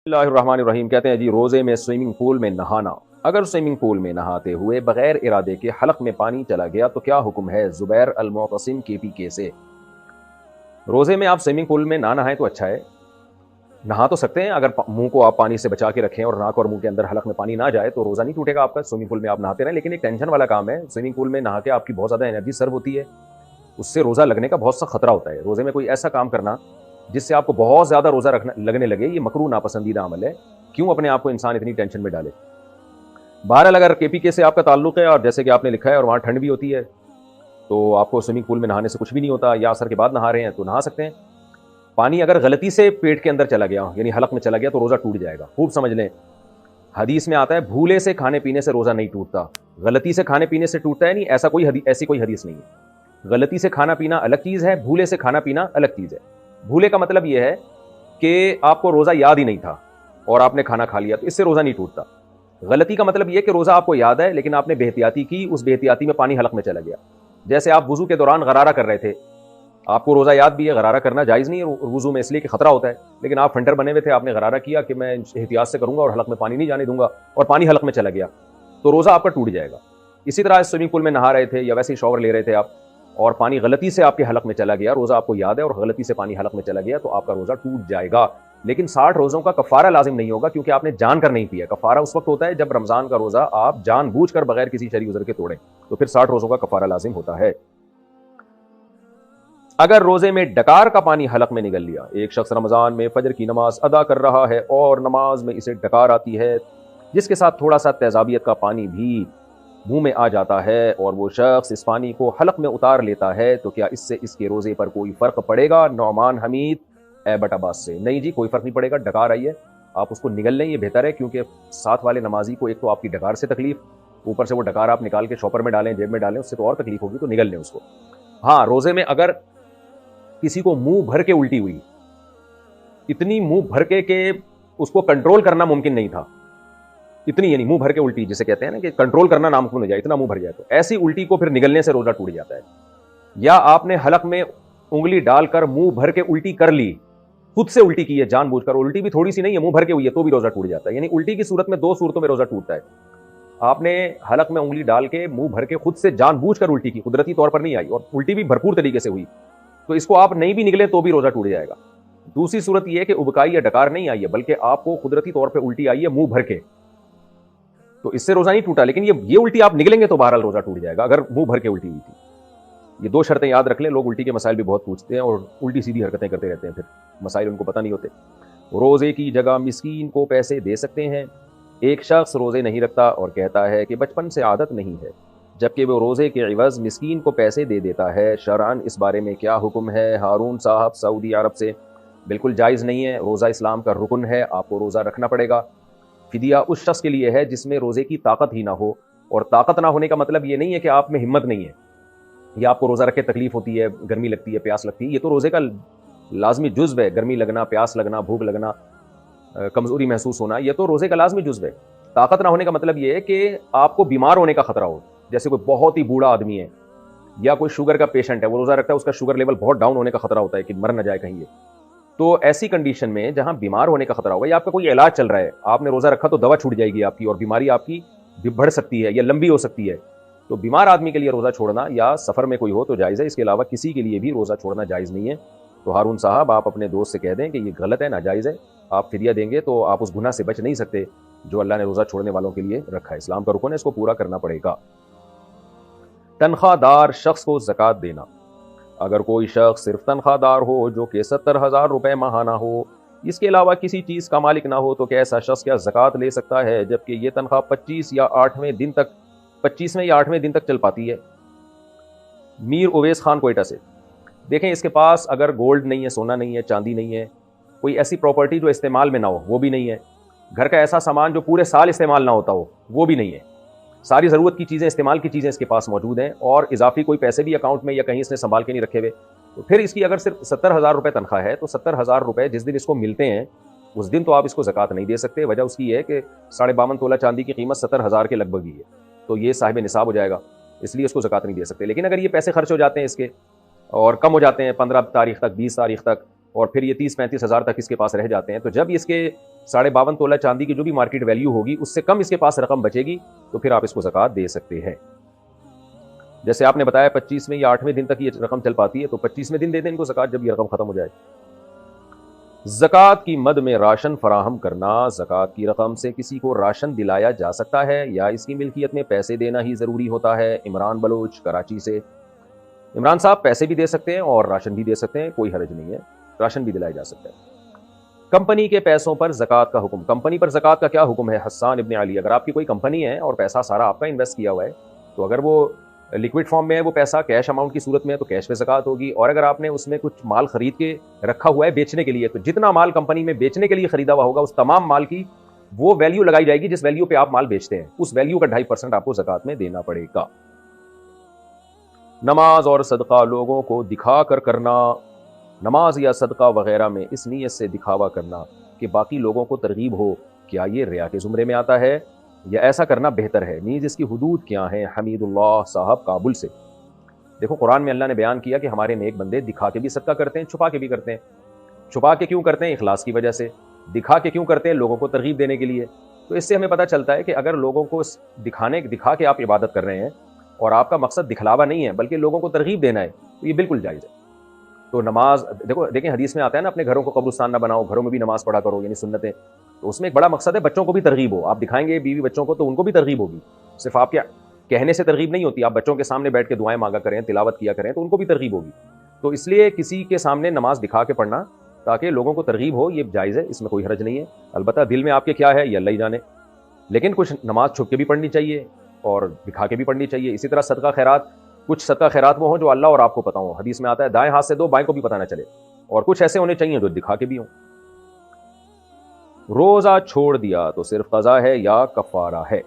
اللہ الرحمن الرحیم کہتے ہیں جی روزے میں سوئمنگ پول میں نہانا، اگر سوئمنگ پول میں نہاتے ہوئے بغیر ارادے کے حلق میں پانی چلا گیا تو کیا حکم ہے؟ زبیر المعتصم KPK سے۔ روزے میں آپ سوئمنگ پول میں نہ نہائیں تو اچھا ہے، نہا تو سکتے ہیں، اگر منہ کو آپ پانی سے بچا کے رکھیں اور ناک اور منہ کے اندر حلق میں پانی نہ جائے تو روزہ نہیں ٹوٹے گا آپ کا، سوئمنگ پول میں آپ نہاتے رہیں، لیکن ایک ٹینشن والا کام ہے، سوئمنگ پول میں نہا کے آپ کی بہت زیادہ انرجی سرو ہوتی ہے، اس سے روزہ لگنے کا بہت سا خطرہ ہوتا ہے۔ روزے میں کوئی ایسا کام کرنا جس سے آپ کو بہت زیادہ روزہ لگنے لگے، یہ مکروہ ناپسندیدہ عمل ہے، کیوں اپنے آپ کو انسان اتنی ٹینشن میں ڈالے۔ بہرحال اگر KPK سے آپ کا تعلق ہے اور جیسے کہ آپ نے لکھا ہے اور وہاں ٹھنڈ بھی ہوتی ہے تو آپ کو سوئمنگ پول میں نہانے سے کچھ بھی نہیں ہوتا، یا عصر کے بعد نہا رہے ہیں تو نہا سکتے ہیں۔ پانی اگر غلطی سے پیٹ کے اندر چلا گیا یعنی حلق میں چلا گیا تو روزہ ٹوٹ جائے گا، خوب سمجھ لیں، حدیث میں آتا ہے بھولے سے کھانے پینے سے روزہ نہیں ٹوٹتا، غلطی سے کھانے پینے سے ٹوٹتا ہے، نہیں ایسی کوئی حدیث نہیں ہے۔ غلطی سے کھانا پینا الگ چیز ہے، بھولے سے کھانا پینا الگ چیز ہے۔ بھولے کا مطلب یہ ہے کہ آپ کو روزہ یاد ہی نہیں تھا اور آپ نے کھانا کھا لیا تو اس سے روزہ نہیں ٹوٹتا۔ غلطی کا مطلب یہ کہ روزہ آپ کو یاد ہے لیکن آپ نے بے احتیاطی کی، اس بے احتیاطی میں پانی حلق میں چلا گیا، جیسے آپ وضو کے دوران غرارہ کر رہے تھے، آپ کو روزہ یاد بھی ہے، غرارہ کرنا جائز نہیں ہے وضو میں اس لیے کہ خطرہ ہوتا ہے، لیکن آپ فنٹر بنے ہوئے تھے، آپ نے غرارہ کیا کہ میں احتیاط سے کروں گا اور حلق میں پانی نہیں جانے دوں گا، اور پانی حلق میں چلا گیا تو روزہ آپ کا ٹوٹ جائے گا۔ اسی طرح سوئمنگ پول میں نہا رہے تھے یا ویسے ہی شاور لے رہے تھے آپ اور پانی غلطی سے آپ کے حلق میں چلا گیا، روزہ آپ کو یاد ہے اور غلطی سے پانی حلق میں چلا گیا تو آپ کا روزہ ٹوٹ جائے گا، لیکن 60 روزوں کا کفارہ لازم نہیں ہوگا کیونکہ آپ نے جان کر نہیں پیا۔ کفارہ اس وقت ہوتا ہے جب رمضان کا روزہ آپ جان بوجھ کر بغیر کسی شرعی عذر کے توڑیں، تو پھر 60 روزوں کا کفارہ لازم ہوتا ہے۔ اگر روزے میں ڈکار کا پانی حلق میں نگل لیا، ایک شخص رمضان میں فجر کی نماز ادا کر رہا ہے اور نماز میں اسے ڈکار آتی ہے جس کے ساتھ تھوڑا سا تیزابیت کا پانی بھی منہ میں آ جاتا ہے اور وہ شخص اس پانی کو حلق میں اتار لیتا ہے تو کیا اس سے اس کے روزے پر کوئی فرق پڑے گا؟ نعمان حمید ایبٹ عباس سے۔ نہیں جی، کوئی فرق نہیں پڑے گا، ڈکار آئی ہے آپ اس کو نگل لیں، یہ بہتر ہے، کیونکہ ساتھ والے نمازی کو ایک تو آپ کی ڈکار سے تکلیف، اوپر سے وہ ڈکار آپ نکال کے شاپر میں ڈالیں، جیب میں ڈالیں، اس سے تو اور تکلیف ہوگی، تو نگل لیں اس کو۔ ہاں، روزے میں اگر کسی کو منہ بھر کے الٹی ہوئی، اتنی منہ بھر کے کہ اس کو کنٹرول کرنا ممکن نہیں تھا، اتنی یعنی منہ بھر کے الٹی جسے کہتے ہیں نا کہ کنٹرول کرنا ناممکن ہو جائے، اتنا منہ بھر جائے، تو ایسی الٹی کو پھر نگلنے سے روزہ ٹوٹ جاتا ہے۔ یا آپ نے حلق میں انگلی ڈال کر منہ بھر کے الٹی کر لی، خود سے الٹی کی ہے جان بوجھ کر، الٹی بھی تھوڑی سی نہیں ہے، منہ بھر کے ہوئی ہے تو بھی روزہ ٹوٹ جاتا ہے۔ یعنی الٹی کی صورت میں 2 صورتوں میں روزہ ٹوٹتا ہے۔ آپ نے حلق میں انگلی ڈال کے منہ بھر کے خود سے جان بوجھ کر الٹی کی، قدرتی طور پر نہیں آئی، اور الٹی بھی بھرپور طریقے سے ہوئی، تو اس کو آپ نہیں بھی نگلے تو بھی روزہ ٹوٹ جائے گا۔ دوسری صورت یہ ہے کہ ابکائی یا ڈکار نہیں آئی ہے بلکہ آپ کو قدرتی طور پہ الٹی آئی ہے منہ بھر کے، تو اس سے روزہ نہیں ٹوٹا، لیکن یہ الٹی آپ نگلیں گے تو بہرحال روزہ ٹوٹ جائے گا اگر منہ بھر کے الٹی ہوئی تھی۔ یہ 2 شرطیں یاد رکھ لیں، لوگ الٹی کے مسائل بھی بہت پوچھتے ہیں اور الٹی سیدھی حرکتیں کرتے رہتے ہیں، پھر مسائل ان کو پتہ نہیں ہوتے۔ روزے کی جگہ مسکین کو پیسے دے سکتے ہیں؟ ایک شخص روزے نہیں رکھتا اور کہتا ہے کہ بچپن سے عادت نہیں ہے، جبکہ وہ روزے کے عوض مسکین کو پیسے دے دیتا ہے، شرعاً اس بارے میں کیا حکم ہے؟ ہارون صاحب سعودی عرب سے۔ بالکل جائز نہیں ہے، روزہ اسلام کا رکن ہے، آپ کو روزہ رکھنا پڑے گا۔ فدیہ اس شخص کے لیے ہے جس میں روزے کی طاقت ہی نہ ہو، اور طاقت نہ ہونے کا مطلب یہ نہیں ہے کہ آپ میں ہمت نہیں ہے یا آپ کو روزہ رکھ کے تکلیف ہوتی ہے، گرمی لگتی ہے، پیاس لگتی ہے، یہ تو روزے کا لازمی جزو ہے، گرمی لگنا، پیاس لگنا، بھوک لگنا، کمزوری محسوس ہونا، یہ تو روزے کا لازمی جزو ہے۔ طاقت نہ ہونے کا مطلب یہ ہے کہ آپ کو بیمار ہونے کا خطرہ ہو، جیسے کوئی بہت ہی بوڑھا آدمی ہے یا کوئی شوگر کا پیشنٹ ہے، وہ روزہ رکھتا ہے، اس کا شوگر لیول بہت ڈاؤن ہونے کا خطرہ ہوتا ہے کہ مر نہ جائے کہیں یہ، تو ایسی کنڈیشن میں جہاں بیمار ہونے کا خطرہ ہوگا یا آپ کا کوئی علاج چل رہا ہے، آپ نے روزہ رکھا تو دوا چھوٹ جائے گی آپ کی اور بیماری آپ کی بڑھ سکتی ہے یا لمبی ہو سکتی ہے، تو بیمار آدمی کے لیے روزہ چھوڑنا یا سفر میں کوئی ہو تو جائز ہے، اس کے علاوہ کسی کے لیے بھی روزہ چھوڑنا جائز نہیں ہے۔ تو ہارون صاحب آپ اپنے دوست سے کہہ دیں کہ یہ غلط ہے، ناجائز ہے، آپ فدیہ دیں گے تو آپ اس گناہ سے بچ نہیں سکتے جو اللہ نے روزہ چھوڑنے والوں کے لیے رکھا ہے، اسلام کا رکن ہے، اس کو پورا کرنا پڑے گا۔ تنخواہ دار شخص کو زکوٰۃ دینا۔ اگر کوئی شخص صرف تنخواہ دار ہو جو کہ 70,000 روپے ماہانہ ہو، اس کے علاوہ کسی چیز کا مالک نہ ہو، تو کیا ایسا شخص کیا زکوٰۃ لے سکتا ہے جبکہ یہ تنخواہ 25 یا 8ویں دن تک چل پاتی ہے؟ میر اویس خان کوئٹہ سے۔ دیکھیں، اس کے پاس اگر گولڈ نہیں ہے، سونا نہیں ہے، چاندی نہیں ہے، کوئی ایسی پراپرٹی جو استعمال میں نہ ہو وہ بھی نہیں ہے، گھر کا ایسا سامان جو پورے سال استعمال نہ ہوتا ہو وہ بھی نہیں ہے، ساری ضرورت کی چیزیں، استعمال کی چیزیں اس کے پاس موجود ہیں، اور اضافی کوئی پیسے بھی اکاؤنٹ میں یا کہیں اس نے سنبھال کے نہیں رکھے ہوئے، تو پھر اس کی اگر صرف 70,000 روپے تنخواہ ہے تو 70,000 روپے جس دن اس کو ملتے ہیں اس دن تو آپ اس کو زکوٰۃ نہیں دے سکتے۔ وجہ اس کی یہ ہے کہ 52.5 تولہ چاندی کی قیمت 70,000 کے لگ بھگ ہی ہے، تو یہ صاحب نصاب ہو جائے گا، اس لیے اس کو زکوٰۃ نہیں دے سکتے۔ لیکن اگر یہ پیسے خرچ ہو جاتے ہیں اس کے اور کم ہو جاتے ہیں 15 تاریخ تک، 20 تاریخ تک، اور پھر یہ 30-35 ہزار تک اس کے پاس رہ جاتے ہیں، تو جب اس کے 52.5 تولہ چاندی کی جو بھی مارکیٹ ویلیو ہوگی اس سے کم اس کے پاس رقم بچے گی تو پھر آپ اس کو زکوٰۃ دے سکتے ہیں۔ جیسے آپ نے بتایا 25ویں یا 8ویں دن تک یہ رقم چل پاتی ہے، تو 25ویں دن دے دیں ان کو زکوٰۃ جب یہ رقم ختم ہو جائے۔ زکوٰۃ کی مد میں راشن فراہم کرنا، زکوٰۃ کی رقم سے کسی کو راشن دلایا جا سکتا ہے یا اس کی ملکیت میں پیسے دینا ہی ضروری ہوتا ہے؟ عمران بلوچ کراچی سے۔ عمران صاحب پیسے بھی دے سکتے ہیں اور راشن بھی دے سکتے ہیں، کوئی حرج نہیں ہے، راشن بھی دلایا جا سکتا ہے۔ کمپنی کے پیسوں پر زکوٰۃ کا حکم، کمپنی پر زکوٰۃ کا کیا حکم ہے؟ حسان ابن علی، اگر آپ کی کوئی کمپنی ہے اور پیسہ سارا آپ کا انویسٹ کیا ہوا ہے، تو اگر وہ لکوڈ فارم میں ہے وہ پیسہ کیش اماؤنٹ کی صورت میں ہے تو کیش پہ زکوٰۃ ہوگی، اور اگر آپ نے اس میں کچھ مال خرید کے رکھا ہوا ہے بیچنے کے لیے، تو جتنا مال کمپنی میں بیچنے کے لیے خریدا ہوا ہوگا اس تمام مال کی وہ ویلیو لگائی جائے گی جس ویلیو پہ آپ مال بیچتے ہیں، اس ویلیو کا 2.5% آپ کو زکوٰۃ میں دینا پڑے گا۔ نماز اور صدقہ لوگوں کو دکھا کر کرنا، نماز یا صدقہ وغیرہ میں اس نیت سے دکھاوا کرنا کہ باقی لوگوں کو ترغیب ہو، کیا یہ ریا کے زمرے میں آتا ہے یا ایسا کرنا بہتر ہے؟ نیز اس کی حدود کیا ہیں؟ حمید اللہ صاحب کابل سے۔ دیکھو قرآن میں اللہ نے بیان کیا کہ ہمارے نیک بندے دکھا کے بھی صدقہ کرتے ہیں، چھپا کے بھی کرتے ہیں۔ چھپا کے کیوں کرتے ہیں؟ اخلاص کی وجہ سے۔ دکھا کے کیوں کرتے ہیں؟ لوگوں کو ترغیب دینے کے لیے۔ تو اس سے ہمیں پتہ چلتا ہے کہ اگر لوگوں کو دکھا کے آپ عبادت کر رہے ہیں اور آپ کا مقصد دکھلاوا نہیں ہے بلکہ لوگوں کو ترغیب دینا ہے تو یہ بالکل جائز ہے۔ تو نماز دیکھیں حدیث میں آتا ہے نا، اپنے گھروں کو قبرستان نہ بناؤ، گھروں میں بھی نماز پڑھا کرو، یعنی سنتیں۔ تو اس میں ایک بڑا مقصد ہے بچوں کو بھی ترغیب ہو، آپ دکھائیں گے بیوی بچوں کو تو ان کو بھی ترغیب ہوگی، صرف آپ کیا کہنے سے ترغیب نہیں ہوتی، آپ بچوں کے سامنے بیٹھ کے دعائیں مانگا کریں، تلاوت کیا کریں تو ان کو بھی ترغیب ہوگی۔ تو اس لیے کسی کے سامنے نماز دکھا کے پڑھنا تاکہ لوگوں کو ترغیب ہو یہ جائز ہے، اس میں کوئی حرج نہیں ہے۔ البتہ دل میں آپ کے کیا ہے یہ اللہ ہی جانے، لیکن کچھ نماز چھپ کے بھی پڑھنی چاہیے اور دکھا کے بھی پڑھنی چاہیے۔ اسی طرح صدقہ خیرات، کچھ صدقہ خیرات وہ ہوں جو اللہ اور آپ کو پتہ ہوں، حدیث میں آتا ہے دائیں ہاتھ سے دو بائیں کو بھی پتہ نہ چلے، اور کچھ ایسے ہونے چاہیے جو دکھا کے بھی ہوں۔ روزہ چھوڑ دیا تو صرف قضا ہے یا کفارہ ہے؟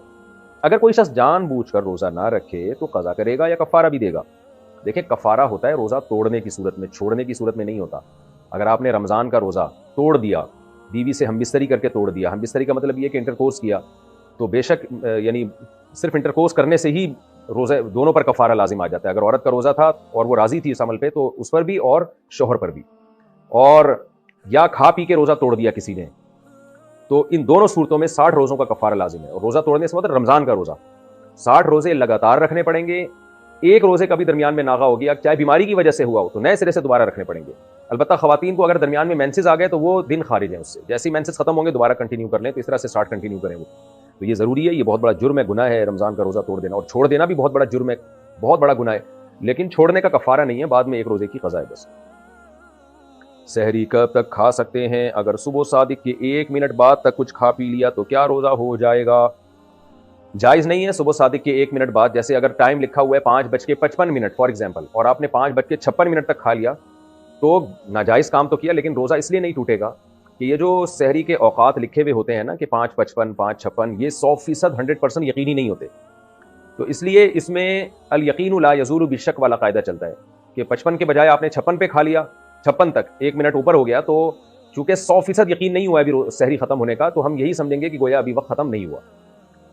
اگر کوئی شخص جان بوجھ کر روزہ نہ رکھے تو قضا کرے گا یا کفارہ بھی دے گا؟ دیکھیں کفارہ ہوتا ہے روزہ توڑنے کی صورت میں، چھوڑنے کی صورت میں نہیں ہوتا۔ اگر آپ نے رمضان کا روزہ توڑ دیا، بیوی سے ہم بستری کر کے توڑ دیا، ہم بستری کا مطلب یہ کہ انٹرکورس کیا، تو بے شک یعنی صرف انٹرکورس کرنے سے ہی روزے دونوں پر کفارہ لازم آ جاتا ہے۔ اگر عورت کا روزہ تھا اور وہ راضی تھی اس عمل پہ تو اس پر بھی اور شوہر پر بھی، اور یا کھا پی کے روزہ توڑ دیا کسی نے، تو ان دونوں صورتوں میں 60 روزوں کا کفارہ لازم ہے۔ اور روزہ توڑنے سے مطلب رمضان کا روزہ 60 روزے لگاتار رکھنے پڑیں گے، ایک روزے کا بھی درمیان میں ناغا ہو گیا چاہے بیماری کی وجہ سے ہوا ہو تو نئے سرے سے دوبارہ رکھنے پڑیں گے۔ البتہ خواتین کو اگر درمیان میں مینسز آ گئے تو وہ دن خارج ہیں اس سے، جیسے ہی مینسز ختم ہوں گے دوبارہ کنٹینیو کر لیں، تو اس طرح سے 60 کنٹینیو کریں وہ۔ تو یہ ضروری ہے، یہ بہت بڑا جرم ہے، گناہ ہے رمضان کا روزہ توڑ دینا، اور چھوڑ دینا بھی بہت بڑا جرم ہے، بہت بڑا گناہ ہے، لیکن چھوڑنے کا کفارہ نہیں ہے، بعد میں ایک روزے کی قضا ہے بس۔ سحری کب تک کھا سکتے ہیں؟ اگر صبح صادق کے 1 منٹ بعد تک کچھ کھا پی لیا تو کیا روزہ ہو جائے گا؟ جائز نہیں ہے صبح صادق کے 1 منٹ بعد، جیسے اگر ٹائم لکھا ہوا ہے 5:55 فار ایگزامپل اور آپ نے 5:56 تک کھا لیا تو ناجائز کام تو کیا، لیکن روزہ اس لیے نہیں ٹوٹے گا کہ یہ جو سحری کے اوقات لکھے ہوئے ہوتے ہیں نا کہ 5:55 5:56 یہ 100% 100% یقینی نہیں ہوتے، تو اس لیے اس میں الیقین لا یزول بالشک والا قاعدہ چلتا ہے کہ 55 کے بجائے آپ نے 56 پہ کھا لیا، 56 تک 1 منٹ اوپر ہو گیا، تو چونکہ 100% یقین نہیں ہوا ابھی سحری ختم ہونے کا تو ہم یہی سمجھیں گے کہ گویا ابھی وقت ختم نہیں ہوا،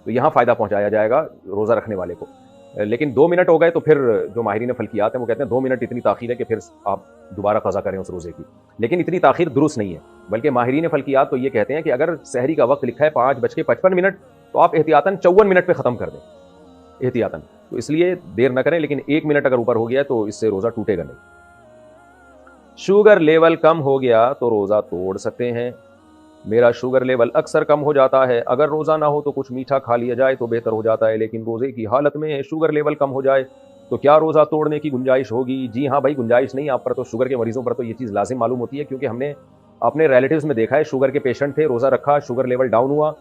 تو یہاں فائدہ پہنچایا جائے گا روزہ رکھنے والے کو۔ لیکن 2 منٹ ہو گئے تو پھر جو ماہرین فلکیات ہیں وہ کہتے ہیں 2 منٹ اتنی تاخیر ہے کہ پھر آپ دوبارہ قضا کریں اس روزے کی، لیکن اتنی تاخیر درست نہیں ہے، بلکہ ماہرین فلکیات تو یہ کہتے ہیں کہ اگر سحری کا وقت لکھا ہے 5:55 تو آپ احتیاطاً 54 منٹ پہ ختم کر دیں احتیاطاً، تو اس لیے دیر نہ کریں، لیکن 1 منٹ اگر اوپر ہو گیا تو اس سے روزہ ٹوٹے گا نہیں۔ شوگر لیول کم ہو گیا تو روزہ توڑ سکتے ہیں؟ میرا شوگر لیول اکثر کم ہو جاتا ہے، اگر روزہ نہ ہو تو کچھ میٹھا کھا لیا جائے تو بہتر ہو جاتا ہے، لیکن روزے کی حالت میں شوگر لیول کم ہو جائے تو کیا روزہ توڑنے کی گنجائش ہوگی؟ جی ہاں بھائی، گنجائش نہیں، آپ پر تو شوگر کے مریضوں پر تو یہ چیز لازم معلوم ہوتی ہے، کیونکہ ہم نے اپنے ریلیٹیوز میں دیکھا ہے شوگر کے پیشنٹ تھے، روزہ رکھا، شوگر لیول ڈاؤن ہوا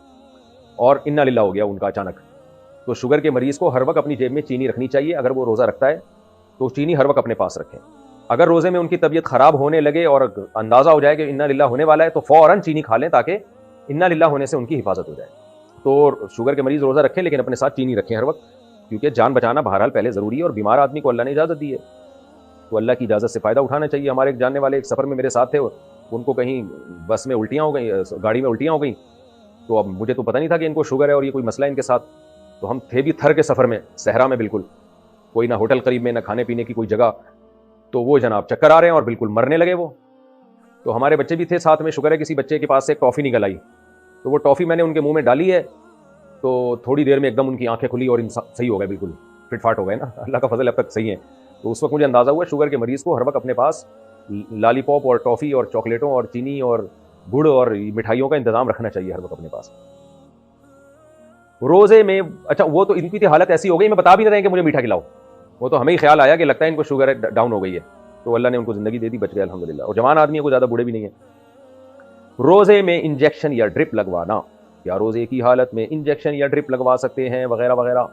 اور انا للہ ہو گیا ان کا اچانک۔ تو شوگر کے مریض کو ہر وقت اپنی جیب میں چینی رکھنی چاہیے، اگر وہ روزہ رکھتا ہے تو چینی ہر وقت اپنے پاس رکھیں۔ اگر روزے میں ان کی طبیعت خراب ہونے لگے اور اندازہ ہو جائے کہ انا للہ ہونے والا ہے تو فوراً چینی کھا لیں تاکہ انا للہ ہونے سے ان کی حفاظت ہو جائے۔ تو شوگر کے مریض روزہ رکھیں لیکن اپنے ساتھ چینی رکھیں ہر وقت، کیونکہ جان بچانا بہرحال پہلے ضروری ہے، اور بیمار آدمی کو اللہ نے اجازت دی ہے تو اللہ کی اجازت سے فائدہ اٹھانا چاہیے۔ ہمارے ایک جاننے والے ایک سفر میں میرے ساتھ تھے، ان کو کہیں بس میں الٹیاں ہو گئیں، گاڑی میں الٹیاں ہو گئیں، تو اب مجھے تو پتہ نہیں تھا کہ ان کو شوگر ہے اور یہ کوئی مسئلہ ہے ان کے ساتھ، تو ہم تھے بھی تھر کے سفر میں، صحرا میں، بالکل کوئی نہ ہوٹل قریب میں نہ کھانے پینے کی کوئی جگہ، تو وہ جناب چکر آ رہے ہیں اور بالکل مرنے لگے وہ، تو ہمارے بچے بھی تھے ساتھ میں، شکر ہے کسی بچے کے پاس سے ٹافی نکل آئی، تو وہ ٹافی میں نے ان کے منہ میں ڈالی ہے، تو تھوڑی دیر میں ایک دم ان کی آنکھیں کھلی اور صحیح ہو گئے، بالکل فٹ فاٹ ہو گئے نا، اللہ کا فضل اب تک صحیح ہے۔ تو اس وقت مجھے اندازہ ہوا شوگر کے مریض کو ہر وقت اپنے پاس لالی پاپ اور ٹافی اور چاکلیٹوں اور چینی اور گڑ اور مٹھائیوں کا انتظام رکھنا چاہیے ہر وقت اپنے پاس۔ روزے میں اچھا وہ تو ان کی حالت ایسی ہو گئی، میں بتا بھی نہیں رہے کہ مجھے میٹھا کھلاؤ، وہ تو ہمیں ہی خیال آیا کہ لگتا ہے ان کو شوگر ڈاؤن ہو گئی ہے، تو اللہ نے ان کو زندگی دے دی، بچ گئے الحمدللہ، اور جوان آدمی ہے، کوئی زیادہ بوڑھے بھی نہیں ہیں۔ روزے میں انجیکشن یا ڈرپ لگوانا، کیا روزے کی حالت میں انجیکشن یا ڈرپ لگوا سکتے ہیں وغیرہ وغیرہ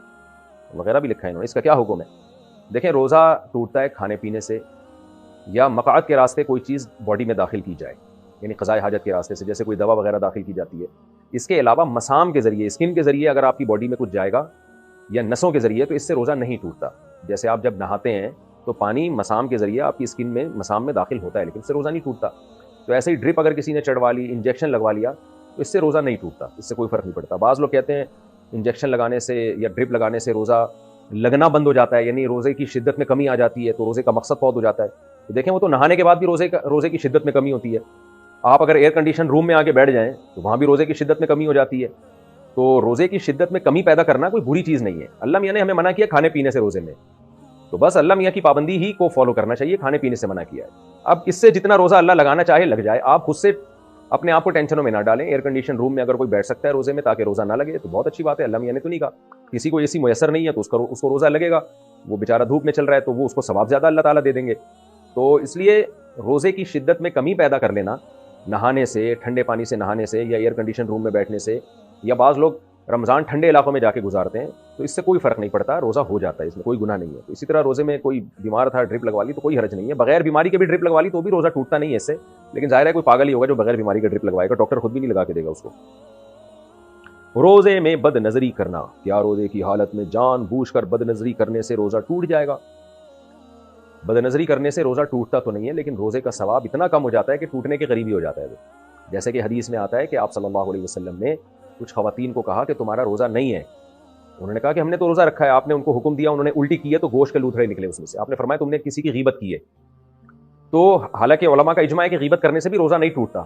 وغیرہ بھی لکھا ہے انہوں نے، اس کا کیا حکم ہے؟ دیکھیں روزہ ٹوٹتا ہے کھانے پینے سے یا مقعد کے راستے کوئی چیز باڈی میں داخل کی جائے، یعنی قضاء حاجت کے راستے سے، جیسے کوئی دوا وغیرہ داخل کی جاتی ہے۔ اس کے علاوہ مسام کے ذریعے، اسکن کے ذریعے اگر آپ کی باڈی میں کچھ جائے گا یا نسوں کے ذریعے، تو اس سے روزہ نہیں ٹوٹتا۔ جیسے آپ جب نہاتے ہیں تو پانی مسام کے ذریعے آپ کی اسکن میں مسام میں داخل ہوتا ہے، لیکن اس سے روزہ نہیں ٹوٹتا۔ تو ایسے ہی ڈرپ اگر کسی نے چڑھوا لی، انجیکشن لگوا لیا، تو اس سے روزہ نہیں ٹوٹتا، اس سے کوئی فرق نہیں پڑتا۔ بعض لوگ کہتے ہیں انجیکشن لگانے سے یا ڈرپ لگانے سے روزہ لگنا بند ہو جاتا ہے، یعنی روزے کی شدت میں کمی آ جاتی ہے، تو روزے کا مقصد فوت ہو جاتا ہے۔ تو دیکھیں وہ تو نہانے کے بعد بھی روزے کی شدت میں کمی ہوتی ہے۔ آپ اگر ایئر کنڈیشن روم میں آ کے بیٹھ جائیں تو وہاں بھی روزے کی شدت میں کمی ہو جاتی ہے۔ تو روزے کی شدت میں کمی پیدا کرنا کوئی بری چیز نہیں ہے۔ اللہ میاں نے ہمیں منع کیا کھانے پینے سے روزے میں، تو بس اللہ میاں کی پابندی ہی کو فالو کرنا چاہیے، کھانے پینے سے منع کیا ہے۔ اب اس سے جتنا روزہ اللہ لگانا چاہے لگ جائے، آپ خود سے اپنے آپ کو ٹینشنوں میں نہ ڈالیں۔ ایئر کنڈیشن روم میں اگر کوئی بیٹھ سکتا ہے روزے میں تاکہ روزہ نہ لگے تو بہت اچھی بات ہے، اللہ میاں نے تو نہیں کہا۔ کسی کو ایسی میسر نہیں ہے تو اس کو روزہ لگے گا، وہ بیچارہ دھوپ میں چل رہا ہے تو وہ اس کو ثواب زیادہ اللہ تعالیٰ دے دیں گے۔ تو اس لیے روزے کی شدت میں کمی پیدا کر لینا نہانے سے، ٹھنڈے پانی سے نہانے سے یا ایئر کنڈیشن روم میں بیٹھنے سے، یا بعض لوگ رمضان ٹھنڈے علاقوں میں جا کے گزارتے ہیں، تو اس سے کوئی فرق نہیں پڑتا، روزہ ہو جاتا ہے، اس میں کوئی گناہ نہیں ہے۔ تو اسی طرح روزے میں کوئی بیمار تھا، ڈرپ لگوا لی تو کوئی حرج نہیں ہے، بغیر بیماری کے بھی ڈرپ لگوا لی تو بھی روزہ ٹوٹتا نہیں ہے اس سے، لیکن ظاہر ہے کوئی پاگل ہی ہوگا جو بغیر بیماری کا ڈرپ لگوائے گا، ڈاکٹر خود بھی نہیں لگا کے دے گا اس کو۔ روزے میں بد نظری کرنا، کیا روزے کی حالت میں جان بوجھ کر بد نظری کرنے سے روزہ ٹوٹ جائے گا؟ بد نظری کرنے سے روزہ ٹوٹتا تو نہیں ہے، لیکن روزے کا ثواب اتنا کم ہو جاتا ہے کہ ٹوٹنے کے قریب ہی ہو جاتا ہے۔ جیسے کہ حدیث میں آتا ہے کہ آپ صلی اللہ علیہ وسلم نے کچھ خواتین کو کہا کہ تمہارا روزہ نہیں ہے، انہوں نے کہا کہ ہم نے تو روزہ رکھا ہے، آپ نے ان کو حکم دیا، انہوں نے الٹی کی ہے تو گوشت کے لوتھڑے نکلے اس میں سے، آپ نے فرمایا تم نے کسی کی غیبت کی ہے۔ تو حالانکہ علماء کا اجماع ہے کہ غیبت کرنے سے بھی روزہ نہیں ٹوٹتا،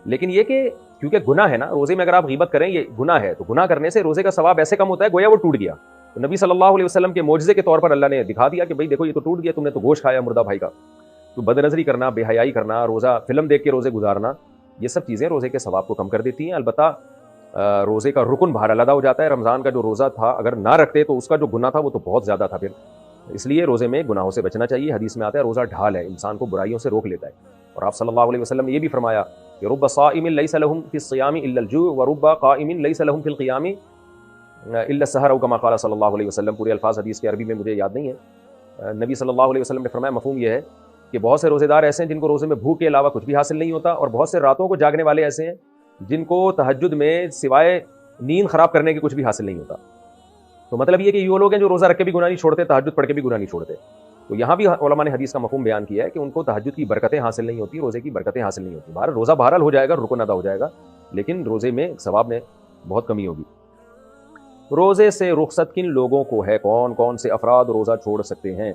لیکن یہ کہ کیونکہ گناہ ہے نا، روزے میں اگر آپ غیبت کریں یہ گناہ ہے، تو گناہ کرنے سے روزے کا ثواب ایسے کم ہوتا ہے گویا وہ ٹوٹ گیا۔ تو نبی صلی اللہ علیہ وسلم کے معجزے کے طور پر اللہ نے دکھا دیا کہ بھئی دیکھو یہ تو ٹوٹ گیا، تم نے تو گوشت کھایا مردہ بھائی کا۔ تو بد نظری کرنا، بے حیائی کرنا، روزہ فلم دیکھ کے روزے گزارنا، یہ سب چیزیں روزے کے ثواب کو کم کر دیتی ہیں۔ البتہ روزے کا رکن باہر علیحدہ ہو جاتا ہے۔ رمضان کا جو روزہ تھا اگر نہ رکھتے تو اس کا جو گناہ تھا وہ تو بہت زیادہ تھا، پھر اس لیے روزے میں گناہوں سے بچنا چاہیے۔ حدیث میں آتا ہے روزہ ڈھال ہے، انسان کو برائیوں سے روک لیتا ہے، اور آپ صلی اللہ علیہ وسلم نے یہ بھی فرمایا کہ رب صائم لیس لهم فی الصیام الا الجوع ورب قائم لیس لهم فی القیام الا السحر، او کما قال صلی اللہ علیہ وسلم۔ پورے الفاظ حدیث کے عربی میں مجھے یاد نہیں ہے۔ نبی صلی اللہ علیہ وسلم نے فرمایا مفہوم یہ ہے کہ بہت سے روزے دار ایسے ہیں جن کو روزے میں بھوک کے علاوہ کچھ بھی حاصل نہیں ہوتا، اور بہت سے راتوں کو جاگنے والے ایسے ہیں جن کو تہجد میں سوائے نیند خراب کرنے کے کچھ بھی حاصل نہیں ہوتا۔ تو مطلب یہ کہ یہ لوگ ہیں جو روزہ رکھ کے بھی گناہ نہیں چھوڑتے، تہجد پڑھ کے بھی گناہ نہیں چھوڑتے۔ تو یہاں بھی علماء نے حدیث کا مفہوم بیان کیا ہے کہ ان کو تہجد کی برکتیں حاصل نہیں ہوتی، روزے کی برکتیں حاصل نہیں ہوتی۔ بہرحال روزہ بہرحال ہو جائے گا، رکن ادا ہو جائے گا، لیکن روزے میں ثواب میں بہت کمی ہوگی۔ روزے سے رخصت کن لوگوں کو ہے؟ کون کون سے افراد روزہ چھوڑ سکتے ہیں؟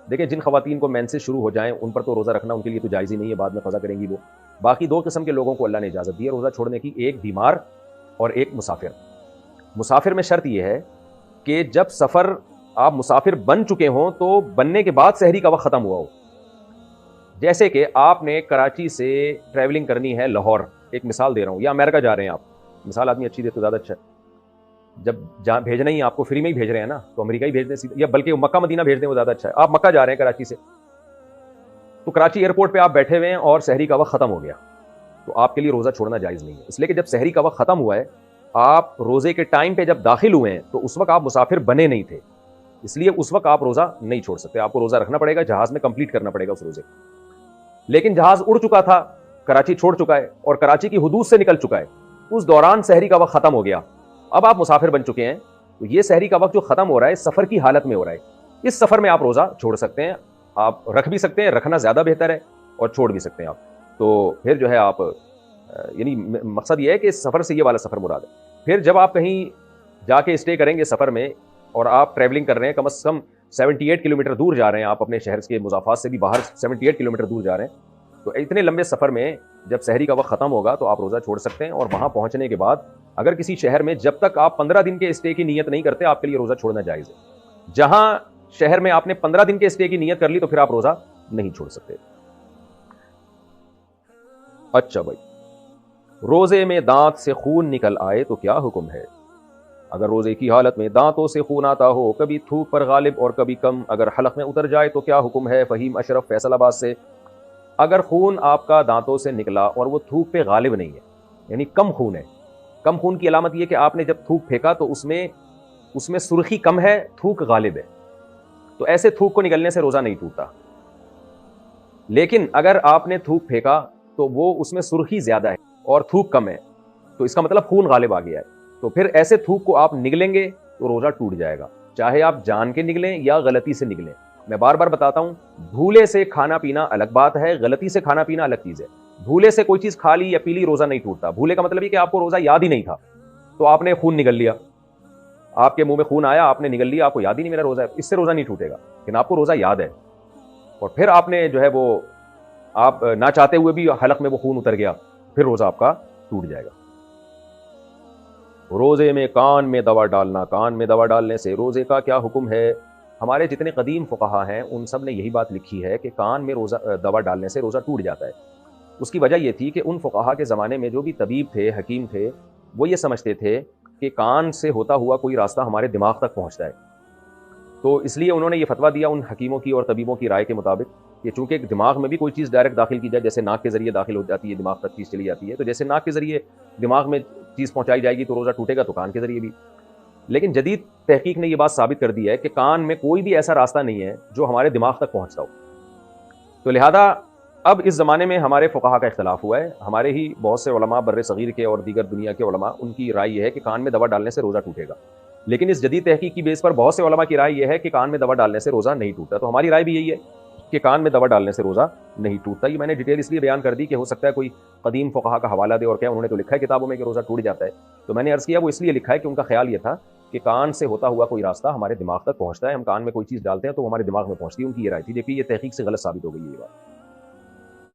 دیکھیں جن خواتین کو مینسز شروع ہو جائیں ان پر تو روزہ رکھنا ان کے لیے تو جائز ہی نہیں ہے، بعد میں قضا کریں گی وہ۔ باقی دو قسم کے لوگوں کو اللہ نے اجازت دی ہے روزہ چھوڑنے کی، ایک بیمار اور ایک مسافر۔ مسافر میں شرط یہ ہے کہ جب سفر آپ مسافر بن چکے ہوں تو بننے کے بعد سحری کا وقت ختم ہوا ہو۔ جیسے کہ آپ نے کراچی سے ٹریولنگ کرنی ہے لاہور، ایک مثال دے رہا ہوں، یا امریکہ جا رہے ہیں آپ، مثال آدمی اچھی دے تو زیادہ اچھا ہے۔ جب جہاں بھیجنا ہی آپ کو فری میں ہی بھیج رہے ہیں نا، تو امریکہ ہی بھیج دیں یا بلکہ مکہ مدینہ بھیج دیں، وہ زیادہ اچھا ہے۔ آپ مکہ جا رہے ہیں کراچی سے، تو کراچی ایئرپورٹ پہ آپ بیٹھے ہوئے ہیں اور سحری کا وقت ختم ہو گیا، تو آپ کے لیے روزہ چھوڑنا جائز نہیں ہے، اس لیے کہ جب سحری کا وقت ختم ہوا ہے، آپ روزے کے ٹائم پہ جب داخل ہوئے ہیں تو اس وقت آپ مسافر بنے نہیں تھے، اس لیے اس وقت آپ روزہ نہیں چھوڑ سکتے، آپ کو روزہ رکھنا پڑے گا، جہاز میں کمپلیٹ کرنا پڑے گا اس روزے۔ لیکن جہاز اڑ چکا تھا، کراچی چھوڑ چکا ہے اور کراچی کی حدود سے نکل چکا ہے، اس دوران سحری کا وقت ختم ہو گیا، اب آپ مسافر بن چکے ہیں، تو یہ سحری کا وقت جو ختم ہو رہا ہے سفر کی حالت میں ہو رہا ہے، اس سفر میں آپ روزہ چھوڑ سکتے ہیں، آپ رکھ بھی سکتے ہیں، رکھنا زیادہ بہتر ہے، اور چھوڑ بھی سکتے ہیں آپ۔ تو پھر جو ہے آپ یعنی مقصد یہ ہے کہ سفر سے یہ والا سفر مراد ہے۔ پھر جب آپ کہیں جا کے اسٹے کریں گے سفر میں، اور آپ ٹریولنگ کر رہے ہیں کم از کم 78 کلومیٹر دور جا رہے ہیں، آپ اپنے شہر کے مضافات سے بھی باہر 78 کلومیٹر دور جا رہے ہیں، تو اتنے لمبے سفر میں جب سحری کا وقت ختم ہوگا تو آپ روزہ چھوڑ سکتے ہیں، اور وہاں پہنچنے کے بعد اگر کسی شہر میں جب تک آپ 15 دن کے اسٹے کی نیت نہیں کرتے آپ کے لیے روزہ چھوڑنا جائز ہے۔ جہاں شہر میں آپ نے 15 دن کے اسٹے کی نیت کر لی تو پھر آپ روزہ نہیں چھوڑ سکتے۔ اچھا بھائی، روزے میں دانت سے خون نکل آئے تو کیا حکم ہے؟ اگر روزے کی حالت میں دانتوں سے خون آتا ہو، کبھی تھوک پر غالب اور کبھی کم، اگر حلق میں اتر جائے تو کیا حکم ہے؟ فہیم اشرف فیصل آباد سے۔ اگر خون آپ کا دانتوں سے نکلا اور وہ تھوک پہ غالب نہیں ہے، یعنی کم خون ہے، کم خون کی علامت یہ کہ آپ نے جب تھوک پھینکا تو اس میں سرخی کم ہے، تھوک غالب ہے، تو ایسے تھوک کو نکلنے سے روزہ نہیں ٹوٹتا۔ لیکن اگر آپ نے تھوک پھینکا تو وہ اس میں سرخی زیادہ ہے اور تھوک کم ہے، تو اس کا مطلب خون غالب آ گیا ہے، تو پھر ایسے تھوک کو آپ نگلیں گے تو روزہ ٹوٹ جائے گا، چاہے آپ جان کے نگلیں یا غلطی سے نگلیں۔ میں بار بار بتاتا ہوں، بھولے سے کھانا پینا الگ بات ہے، غلطی سے کھانا پینا الگ چیز ہے۔ بھولے سے کوئی چیز کھا لی یا پی لی روزہ نہیں ٹوٹتا۔ بھولے کا مطلب یہ کہ آپ کو روزہ یاد ہی نہیں تھا، تو آپ نے خون نگل لیا، آپ کے منہ میں خون آیا، آپ نے نگل لیا، آپ کو یاد ہی نہیں میرا روزہ ہے، اس سے روزہ نہیں ٹوٹے گا۔ لیکن آپ کو روزہ یاد ہے اور پھر آپ نے جو ہے وہ آپ نہ چاہتے ہوئے بھی حلق میں وہ خون اتر گیا، پھر روزہ آپ کا ٹوٹ جائے گا۔ روزے میں کان میں دوا ڈالنا، کان میں دوا ڈالنے سے روزے کا کیا حکم ہے؟ ہمارے جتنے قدیم فقہا ہیں ان سب نے یہی بات لکھی ہے کہ کان میں دوا ڈالنے سے روزہ ٹوٹ جاتا ہے۔ اس کی وجہ یہ تھی کہ ان فقہا کے زمانے میں جو بھی طبیب تھے، حکیم تھے، وہ یہ سمجھتے تھے کہ کان سے ہوتا ہوا کوئی راستہ ہمارے دماغ تک پہنچتا ہے، تو اس لیے انہوں نے یہ فتویٰ دیا ان حکیموں کی اور طبیبوں کی رائے کے مطابق کہ چونکہ دماغ میں بھی کوئی چیز ڈائریکٹ داخل کی جائے، جیسے ناک کے ذریعے داخل ہو جاتی ہے دماغ تک چیز چلی جاتی ہے، تو جیسے ناک کے ذریعے دماغ میں چیز پہنچائی جائے گی تو روزہ ٹوٹے گا، تو کان کے ذریعے بھی۔ لیکن جدید تحقیق نے یہ بات ثابت کر دی ہے کہ کان میں کوئی بھی ایسا راستہ نہیں ہے جو ہمارے دماغ تک پہنچتا ہو، تو لہذا اب اس زمانے میں ہمارے فقہا کا اختلاف ہوا ہے۔ ہمارے ہی بہت سے علماء بر صغیر کے اور دیگر دنیا کے علماء، ان کی رائے یہ ہے کہ کان میں دوا ڈالنے سے روزہ ٹوٹے گا، لیکن اس جدید تحقیق کی بیس پر بہت سے علماء کی رائے یہ ہے کہ کان میں دوا ڈالنے سے روزہ نہیں ٹوٹتا۔ تو ہماری رائے بھی یہی ہے کہ کان میں دوا ڈالنے سے روزہ نہیں ٹوٹتا۔ یہ میں نے ڈیٹیل اس لیے بیان کر دی کہ ہو سکتا ہے کوئی قدیم فقہا کا حوالہ دے اور کیا انہوں نے تو لکھا ہے کتابوں میں کہ روزہ ٹوٹ جاتا ہے، تو میں نے عرض کیا وہ اس لیے لکھا ہے کہ ان کا خیال یہ تھا کہ کان سے ہوتا ہوا کوئی راستہ ہمارے دماغ تک پہنچتا ہے، ہم کان میں کوئی چیز ڈالتے ہیں تو وہ ہمارے دماغ میں پہنچتی ہے، ان کی یہ رائے تھی، لیکن یہ تحقیق سے غلط ثابت ہو گئی ہے یہ بات۔